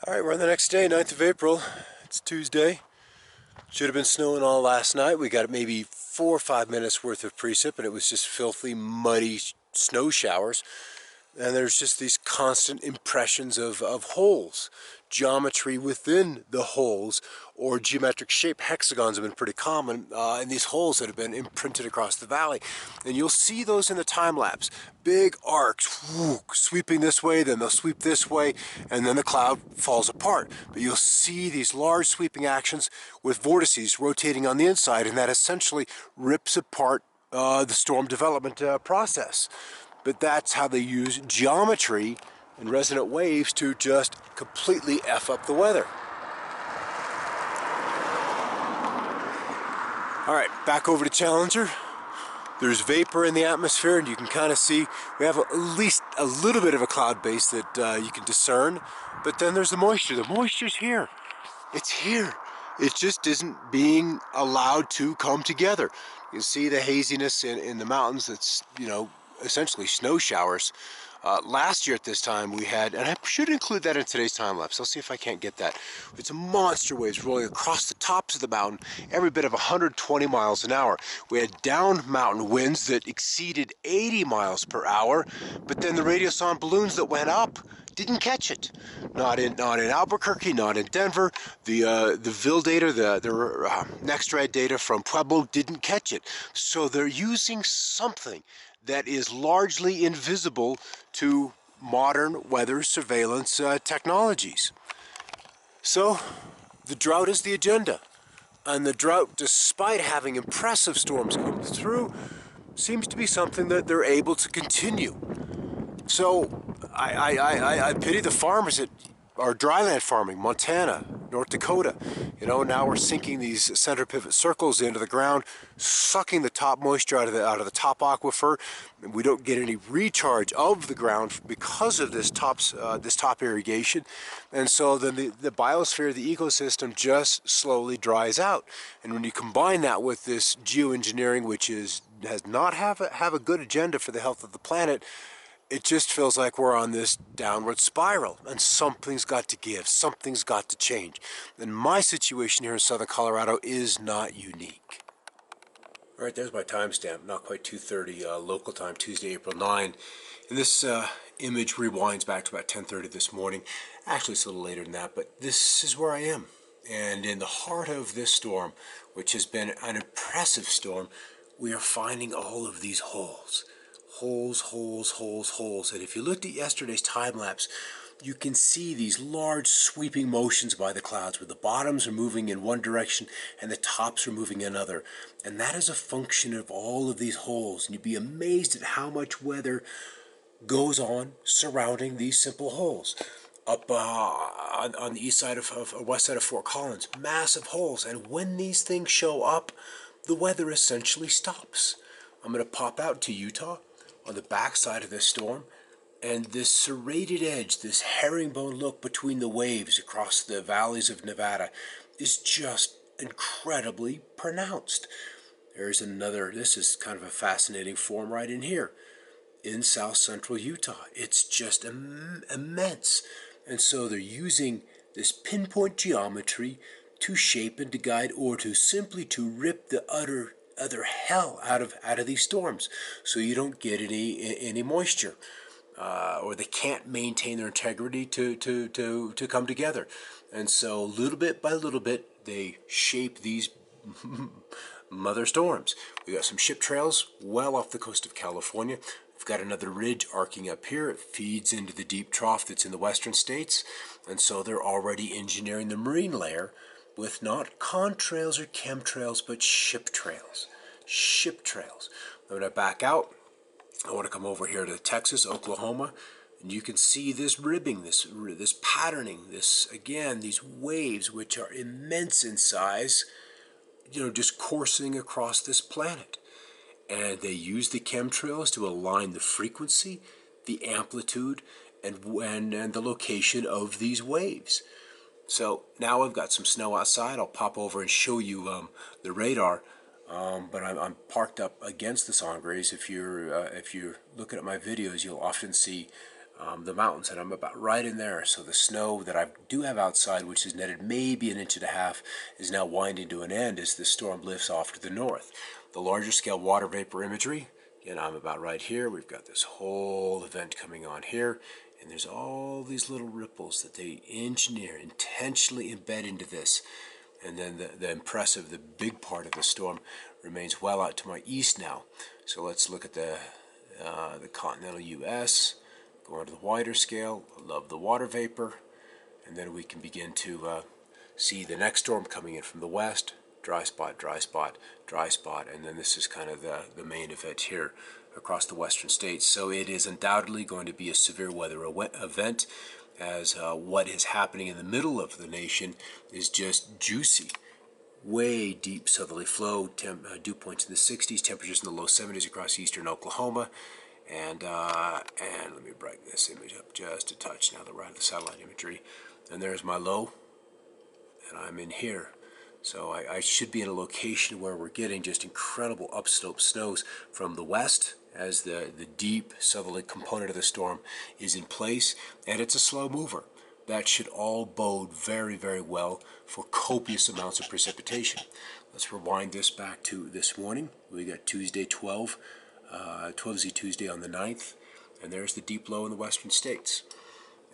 Alright, we're on the next day, 9th of April. It's Tuesday. Should have been snowing all last night. We got maybe 4 or 5 minutes worth of precip, and it was just filthy, muddy snow showers. And there's just these constant impressions of holes. Geometry within the holes, or geometric shape hexagons, have been pretty common in these holes that have been imprinted across the valley. And you'll see those in the time lapse. Big arcs, whoo, sweeping this way, then they'll sweep this way, and then the cloud falls apart. But you'll see these large sweeping actions with vortices rotating on the inside, and that essentially rips apart the storm development process. But that's how they use geometry and resonant waves to just completely F up the weather. Alright, back over to Challenger. There's vapor in the atmosphere, and you can kind of see we have at least a little bit of a cloud base that you can discern. But then there's the moisture. The moisture's here. It's here. It just isn't being allowed to come together. You can see the haziness in the mountains. That's, you know, essentially snow showers. Last year at this time we had, and I should include that in today's time lapse. I'll see if I can't get that. It's a monster waves rolling across the tops of the mountain, every bit of 120 miles an hour. We had down mountain winds that exceeded 80 miles per hour, but then the radiosonde balloons that went up didn't catch it. Not in Albuquerque, not in Denver. The VIL data, the next red data from Pueblo didn't catch it. So they're using something that is largely invisible to modern weather surveillance technologies. So the drought is the agenda. And the drought, despite having impressive storms come through, seems to be something that they're able to continue. So I pity the farmers that are dryland farming, Montana, North Dakota. You know, now we're sinking these center pivot circles into the ground, sucking the top moisture out of the top aquifer. And we don't get any recharge of the ground because of this top irrigation. And so then the biosphere, the ecosystem just slowly dries out. And when you combine that with this geoengineering, which has not have a good agenda for the health of the planet, it just feels like we're on this downward spiral, and something's got to give, something's got to change. And my situation here in southern Colorado is not unique. All right, there's my timestamp, not quite 2:30 local time, Tuesday, April 9. And this image rewinds back to about 10:30 this morning. Actually, it's a little later than that, but this is where I am. And in the heart of this storm, which has been an impressive storm, we are finding all of these holes. Holes, holes, holes, holes. And if you looked at yesterday's time lapse, you can see these large sweeping motions by the clouds where the bottoms are moving in one direction and the tops are moving in another. And that is a function of all of these holes. And you'd be amazed at how much weather goes on surrounding these simple holes. Up on the east side of west side of Fort Collins, massive holes. And when these things show up, the weather essentially stops. I'm going to pop out to Utah on the backside of this storm, and this serrated edge, this herringbone look between the waves across the valleys of Nevada is just incredibly pronounced. There's another, this is kind of a fascinating form right in here, in south central Utah. It's just immense. And so they're using this pinpoint geometry to shape and to guide, or to simply to rip the utter hell out of these storms, so you don't get any moisture, or they can't maintain their integrity to come together. And so little bit by little bit they shape these mother storms. We got some ship trails well off the coast of California. We've got another ridge arcing up here. It feeds into the deep trough that's in the western states, and so they're already engineering the marine layer with not contrails or chemtrails, but ship trails. Ship trails. I'm going to back out. I want to come over here to Texas, Oklahoma, and you can see this ribbing, this patterning, this, again, these waves, which are immense in size, you know, just coursing across this planet. And they use the chemtrails to align the frequency, the amplitude, and the location of these waves. So now I've got some snow outside. I'll pop over and show you the radar. But I'm parked up against the Sangres. If you're looking at my videos, you'll often see the mountains, and I'm about right in there. So the snow that I do have outside, which is netted maybe an inch and a half, is now winding to an end as the storm lifts off to the north. The larger scale water vapor imagery, again, I'm about right here. We've got this whole event coming on here, and there's all these little ripples that they engineer, intentionally embed into this. And then the big part of the storm remains well out to my east now. So let's look at the continental U.S., go on to the wider scale. I love the water vapor. And then we can begin to see the next storm coming in from the west. Dry spot, dry spot, dry spot. And then this is kind of the main event here across the western states. So it is undoubtedly going to be a severe weather event, as what is happening in the middle of the nation is just juicy. Way deep southerly flow, dew points in the 60s, temperatures in the low 70s across eastern Oklahoma. And let me brighten this image up just a touch now that we're out of the satellite imagery. And there's my low, and I'm in here. So I should be in a location where we're getting just incredible upslope snows from the west, as the deep southerly component of the storm is in place, and it's a slow mover. That should all bode very, very well for copious amounts of precipitation. Let's rewind this back to this morning. We got Tuesday 12Z Tuesday on the 9th, and there's the deep low in the western states.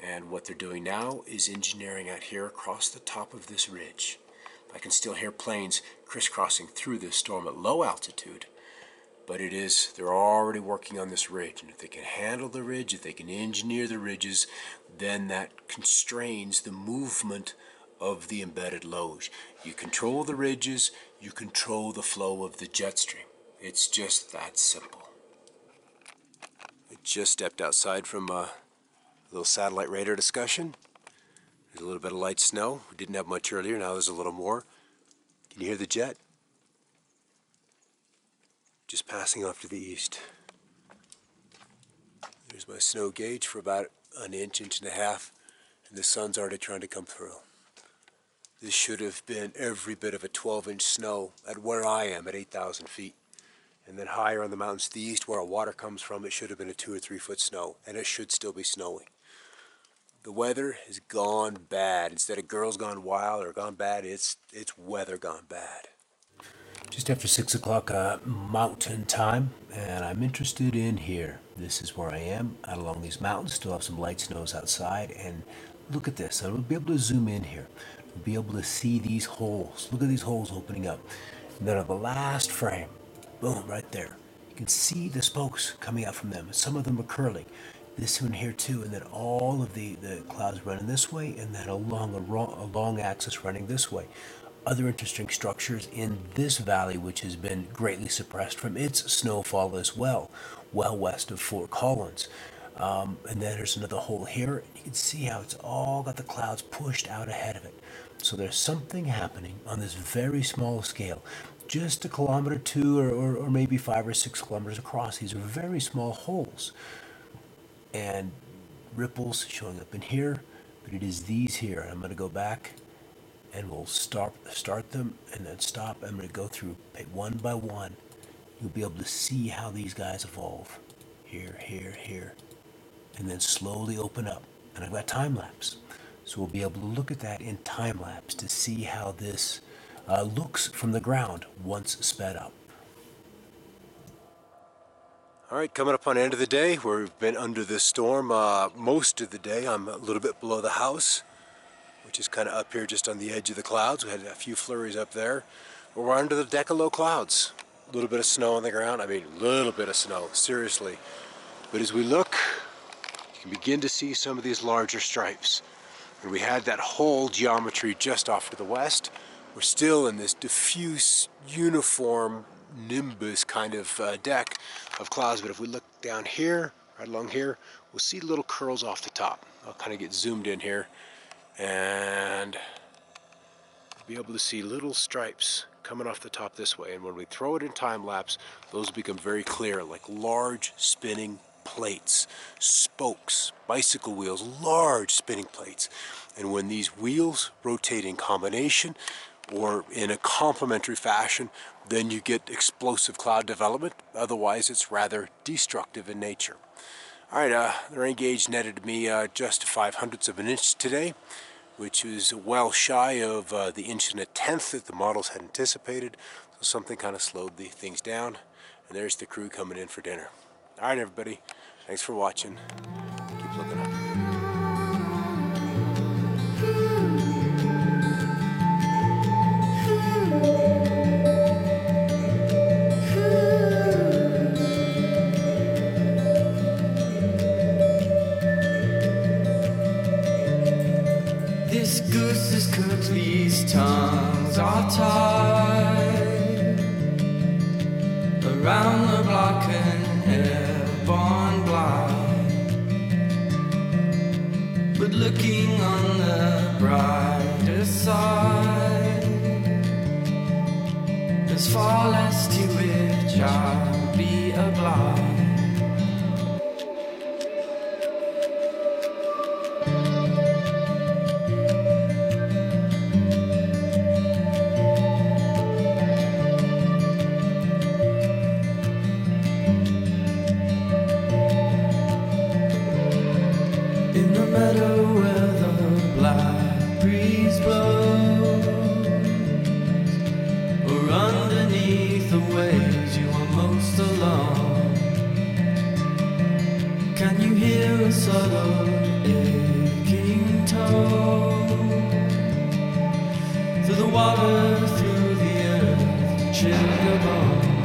And what they're doing now is engineering out here across the top of this ridge. I can still hear planes crisscrossing through this storm at low altitude, but they're already working on this ridge. And if they can handle the ridge, if they can engineer the ridges, then that constrains the movement of the embedded lows. You control the ridges, you control the flow of the jet stream. It's just that simple. I just stepped outside from a little satellite radar discussion. There's a little bit of light snow. We didn't have much earlier, now there's a little more. Can you hear the jet? Just passing off to the east. There's my snow gauge for about an inch, inch and a half, and the sun's already trying to come through. This should have been every bit of a 12-inch snow at where I am at 8,000 feet. And then higher on the mountains to the east where our water comes from, it should have been a 2 or 3 foot snow, and it should still be snowing. The weather has gone bad. Instead of girls gone wild or gone bad, it's weather gone bad. Just after 6 o'clock mountain time, and I'm interested in here. This is where I am, out along these mountains. Still have some light snows outside, and look at this. I'll be able to zoom in here. I'll be able to see these holes. Look at these holes opening up. And then on the last frame, boom, right there. You can see the spokes coming out from them. Some of them are curling. This one here too, and then all of the clouds running this way, and then along a long axis running this way. Other interesting structures in this valley, which has been greatly suppressed from its snowfall as well west of Fort Collins. And then there's another hole here, and you can see how it's all got the clouds pushed out ahead of it. So there's something happening on this very small scale, just a kilometer, 2 or maybe 5 or 6 kilometers across. These are very small holes, and ripples showing up in here, but it is these here. I'm going to go back, and we'll start them and then stop. I'm going to go through one by one. You'll be able to see how these guys evolve. Here, and then slowly open up. And I've got time lapse, so we'll be able to look at that in time lapse to see how this looks from the ground once sped up. All right, coming up on the end of the day, where we've been under this storm most of the day. I'm a little bit below the house, which is kind of up here just on the edge of the clouds. We had a few flurries up there. But we're under the deck of low clouds. A little bit of snow on the ground. I mean, a little bit of snow, seriously. But as we look, you can begin to see some of these larger stripes. And we had that whole geometry just off to the west. We're still in this diffuse, uniform nimbus kind of deck of clouds, but if we look down here, right along here, we'll see little curls off the top. I'll kind of get zoomed in here, and be able to see little stripes coming off the top this way. And when we throw it in time lapse, those become very clear, like large spinning plates, spokes, bicycle wheels, large spinning plates. And when these wheels rotate in combination or in a complementary fashion, then you get explosive cloud development. Otherwise, it's rather destructive in nature. Alright, the rain gauge netted me just 5/100ths of an inch today, which is well shy of the 1.1 that the models had anticipated. So something kind of slowed the things down. And there's the crew coming in for dinner. Alright everybody, thanks for watching. Keep looking up. This goose is cooked, these tongues are tied around the block and airborne blind. But looking on the brighter side, there's far less to which I'll be obliged. In the meadow where the black breeze blows, or underneath the waves you are most alone, can you hear a subtle aching tone through the water, through the earth, to chill your bones?